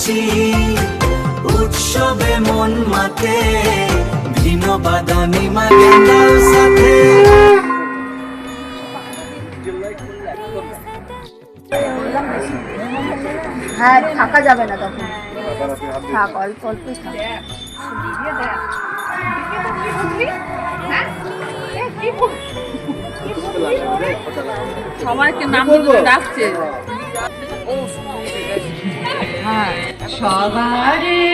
হাসি, উৎসবে মন মাতে, ভিন্ন বাদামি মাগেন্দাও সাথে। হ্যাঁ, থাকা যাবে না তখন, থাক অল্প অল্প থাক। সবাইকে নাম ধরে ডাকছে। হ্যাঁ, সবারে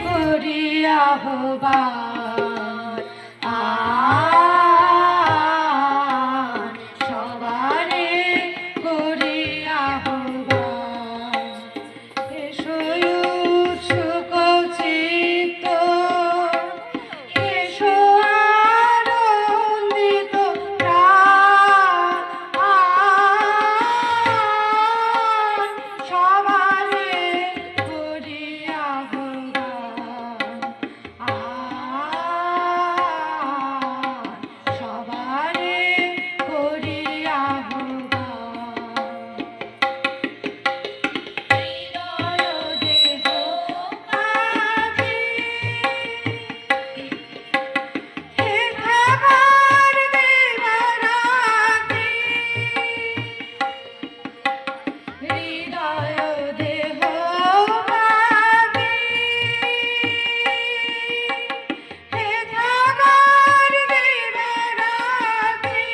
করি আহ্বান, সবারে করি আহ্বান, এসো উৎসুক চিত্ত, এসো আনন্দিত প্রাণ, সবারে করি আহ্বান, সবারে করি আহ্বান। হৃদয় দেহ পাখি, হে খাবার দেবারাত্রি, হৃদয় দেহ পাখি, হে খাবার দেবারাত্রি,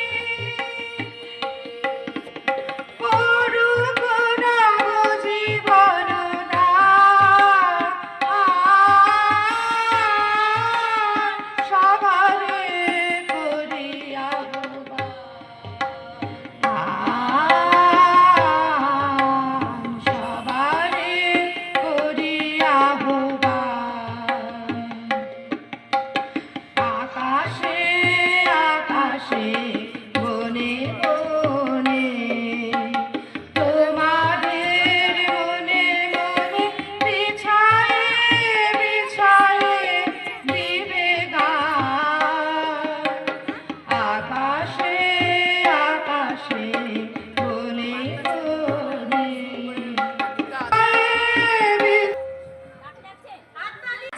করুক নব জীবন দান, সবারে করি আহ্বান, সবারে করি আহ্বান। আকাশে আকাশে বনে বনে, তোমাদের মনে মনে বিছায়ে বিছায়ে দিবে গান। আকাশে আকাশে বনে বনে,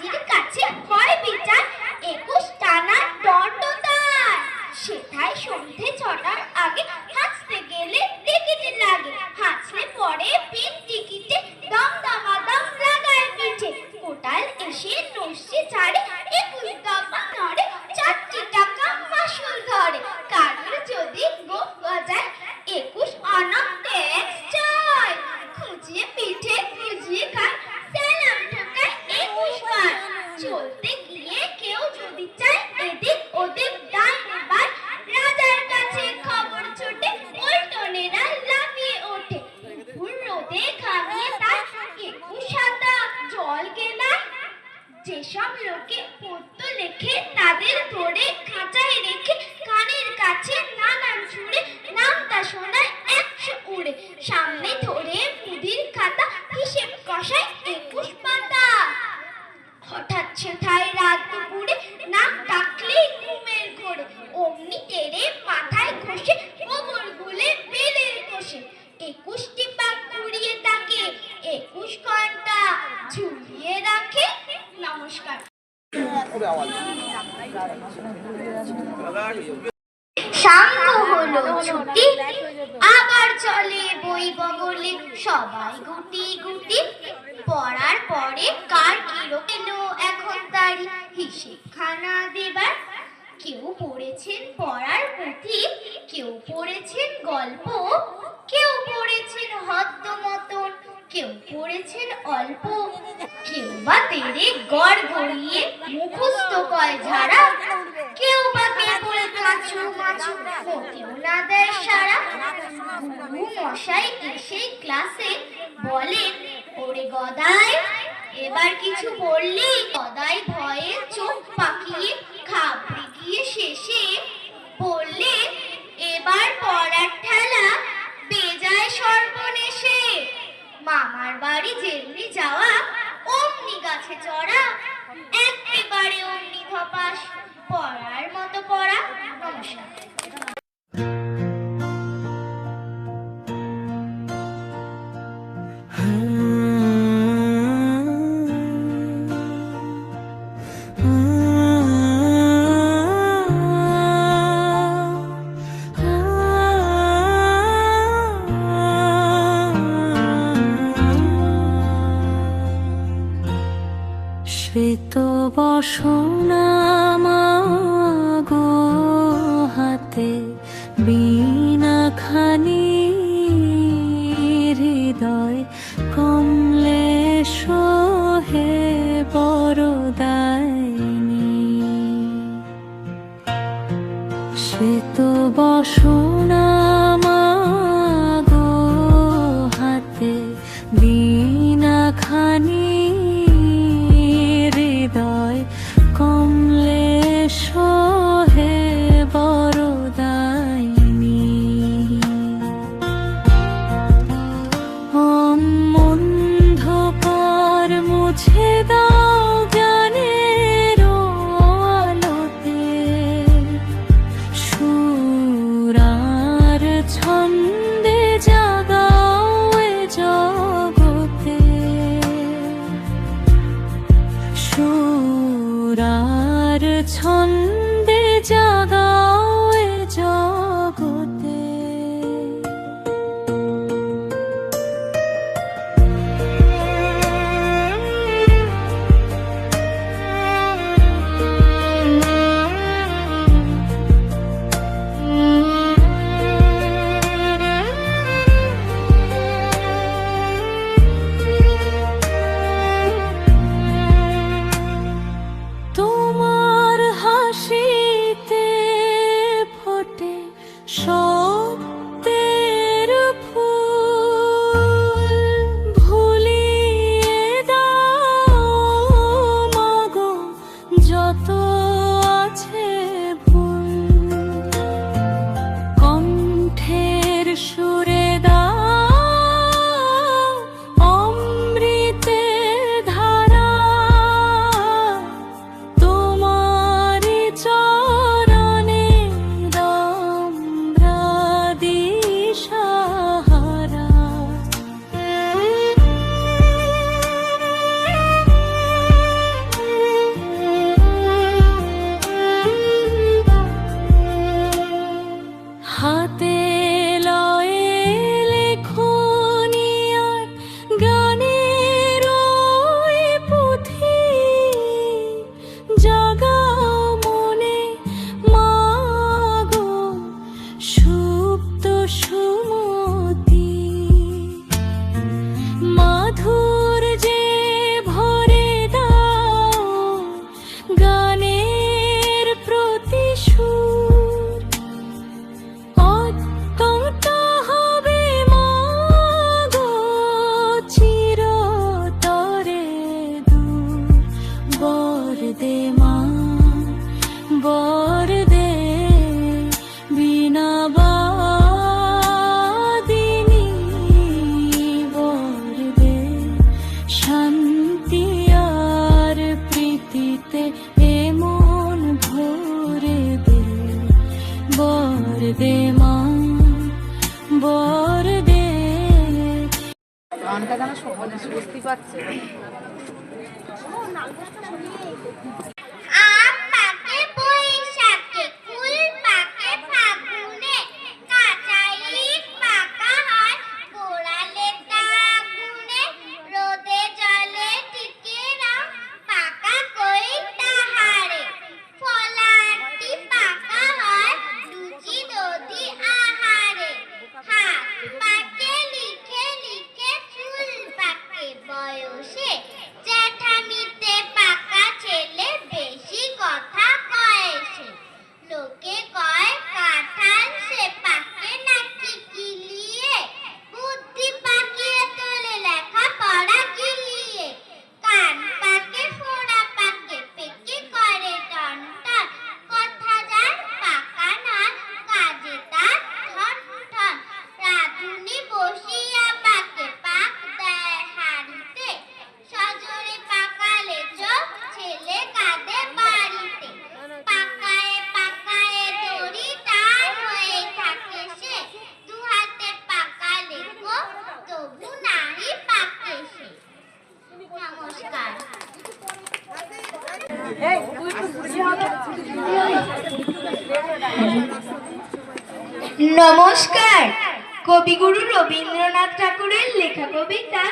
জির কাছে হয় বিচার 21 টানা দণ্ডদান। সেথায় সন্ধে 6টার আগে হাঁচতে গেলে টিকিটে লাগে, হাঁচলে পরে পিন টিকিটে দম দামাদম লাগায় পিঠে। কোটাল এসে নস্যি ছাড়ে 21 দফা নড়ে, 4টি টাকা মাসুল ধরে। কারোর যদি গোপ গজায় 21 আনা ট্যাক্স চায়। খুঁজিয়ে পিঠে খুঁজিয়ে খায়, সালাম ঠোকায় 21 বার। চলতে গিয়ে কেউ যদি চায় এদিক ওদিক ডান বাম, রাজার কাছে খবর ছুটে পল্টনেরা লাফিয়ে ওঠে। দুপুর রোদে ঘামিয়ে তার 21 হাতা জল গেলায়। যেসব লোকে পদ্য লেখে তাদের ধরে খাঁচায় রেখে, কানের কাছে নানান সুরে নামটা শোনায় 100 উড়ে। সামনে ধরে মুদির খাতা হিসেব কষায় 21 পাতা। হঠাৎ সেথায় রাত দুপুরে নাম ডাকলেই ঘুমের ঘোরে, অমনি তেড়ে মাথায় ঘষে গোবর গুলে বেলের কষে। 21টি পাক ঘুরিয়ে তাকে 21 ঘন্টা ঝুলিয়ে রাখে। নমস্কার। সাঙ্গ হলো ছুটি, আবার চলে বই বগলে সবাই গুটি গুটি। পড়ার পরে কার কিলো এলো এখন তারি হিসেব খানা দেবার। কেউ পড়েছেন পড়ার পুঁথি, কেউ পড়েছেন গল্প, কেউ পড়েছেন হদ্দ মতন, কেউ পড়েছেন অল্প, কেউ বা তেরে গড় গড়িয়ে মুখস্থ কয় ঝাড়া, কেউ বা কেবল কাঁচু মাছু মোটেও না দেয় সারা। গুরু মশাই এসে ক্লাসে বলেন, ওরে গদাই এবার কিছু বললি? গদাই ভয়ে চোখ পাকিয়ে ঘাবড়ে গিয়ে শেষে বললে, এবার পড়ার ঠেলা বেজায় সর্বনেশে। মামার বাড়ি যেমনি যাওয়া অমনি গাছে চড়া, একেবারে অমনি ধপাস, পড়ার মতো পড়া। নমস্কার। বীণা খানি হৃদয় কমলে সোহে বরদায়িনী শ্বেত বসনা মাগো হাতে বীণা খানি হৃদয় কমলে সোহে বরদায়িনী অন্ধকার মুছে দাও জ্ঞানের আলোতে সুরার ছন্দে জাগাও এ জগতে সুরার ছন্দে জাগাও এ জগতে তোমার হাসিতে ফোটে সত্যের ফুল ভুলিয়ে দাও মাগো যত আছে ভুল কণ্ঠের সুরে দাও অমৃতের ধারা তোমারি চরণে আমরা দিশাহারা হাতে লয়ে লেখনি আর গানের ওই পুঁথি জাগাও মনে মাগো সুপ্ত সুমতি মাধুর্যে ভরে দাও গানের প্রতিশূর অত্যন্ত হবে মাগো চিরতরে দূর বর দে মা বর দে বীণা বাদিনী বর দে শান্তি আর প্রীতিতে এ মন ভরে দে বর দে মা বর দে গানটা যেন বুঝতে পারছে আম পাকে বৈশাখে ফুল পাকে ফাগুনে কাঁচা ইট পাকা হয় পোড়ালে তা আগুনে রোদে জলে টিকে না পাকা কই তাহারে ফলাটি পাকা হয় লুচি দধি আহারে হাত পাকে লিখে লিখে চুল পাকে বয়সে জ্যাঠামিতে পাকা ছেলে বেশি কথা কয় সে লোকে কয় কাঁঠাল সে পাকে নাকি কিলিয়ে বুদ্ধি পাকিয়ে তোলে লেখা পড়া গিলিয়ে কান পাকে ফোড়া পাকে পেকে করে টনটন কথা যার পাকা না কাজে তার ঠন ঠন রাধুনি বসিয়া পাকে পাক দেয় হাড়িতে সজোরে পাকালে চোখ ছেলে কাঁদে বাড়িতে পাকায়ে পাকায়ে দড়ি তার হয়ে থাকে সে দু হাতে পাকালে গো তবু নাহি পাকে সে নমস্কার নমস্কার কবিগুরু রবীন্দ্রনাথ ঠাকুরের লেখা কবিতা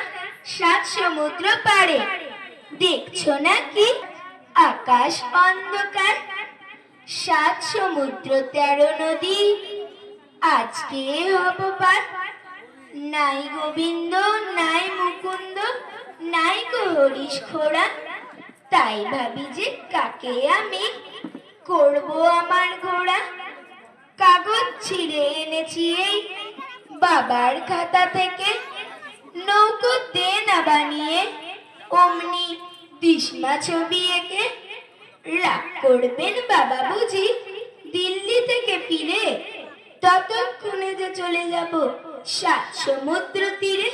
সাত সমুদ্র পাড়ে দেখছো নাকি আকাশ অন্ধকার সাত সমুদ্র 13 নদী আজকে হব বাদ, নাই গোবিন্দ নাই মুকুন্দ নাই গো হরিশ খোড়া, তাই ভাবি যে কাকে আমি করব আমার ঘোড়া। কাগজ ছিঁড়ে এনেছি এই বাবার খাতা থেকে, নৌকো দে না বানিয়ে অমনি বিস্মা ছবি এঁকে। রাগ করবেন বাবা বুঝি দিল্লি থেকে ফিরে, ততক্ষণে যে চলে যাব 7 সমুদ্র তীরে।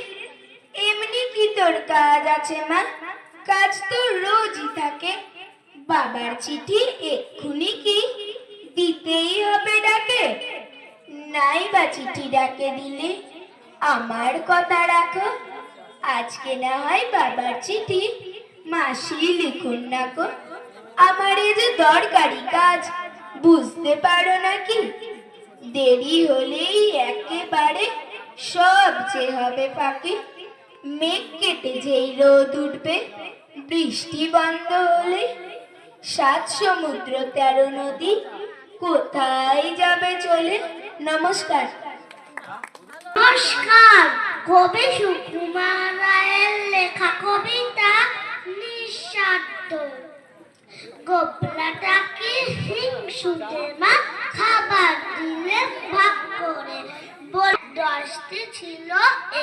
এমনি কি তোর কাজ আছে মা? কাজ তো রোজই থাকে, বাবার চিঠি এক্ষুনি কি দিতেই হবে ডাকে? নাই বা চিঠি ডাকে দিলে আমার কথা রাখো, আজকে না হয় বাবার চিঠি মাসি লিখুন না গো। আমার এই যে দরকারি কাজ বুঝতে পারো নাকি? দেরি হলেই একেবারে সব যে হবে ফাঁকে। মেঘ কেটে যেই রোদ উঠবে, বৃষ্টি বন্ধ হলে 7 সমুদ্র 13 নদী কোথায় যাবে চলে? নমস্কার। নমস্কার। কবি সুকুমার রায়ের লেখা কবিতা নিঃস্বার্থ। গোপলাটাকে হিংসুটে মা খাবার দিলে ভাগ করে, 10টি ছিল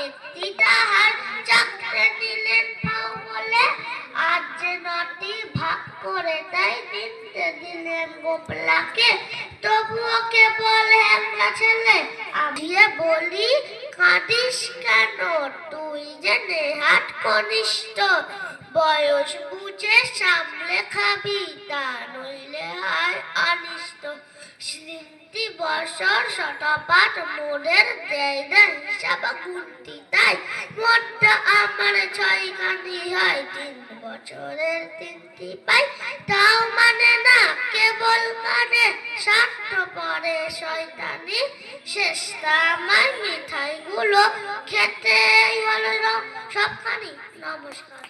একটি তাহার চাকরে নিলেন পাও বলে, আর যে 9টি ভাগ করে তাই নিতে দিলেন গোপলাকে। তবুও কেবল একটা ছেলে, আমি বলি কাঁদিস কেন, তুই যে নেহাত কনিষ্ঠ, বয়স বুঝে সামলে খাবি, তা নইলে হয় অনিষ্ট। স্মৃতি বছর শতপাত মোদের দেয় না হিসাব গুনতি, তাই মোটটা আমার 6খানি হয়, 3 বছরের 3টি পাই, তাও মানে না কেবল মানে স্বার্থ পরে শয়তানি। শেষটা আমার মিঠাইগুলো খেতেই হলো সবখানি। নমস্কার।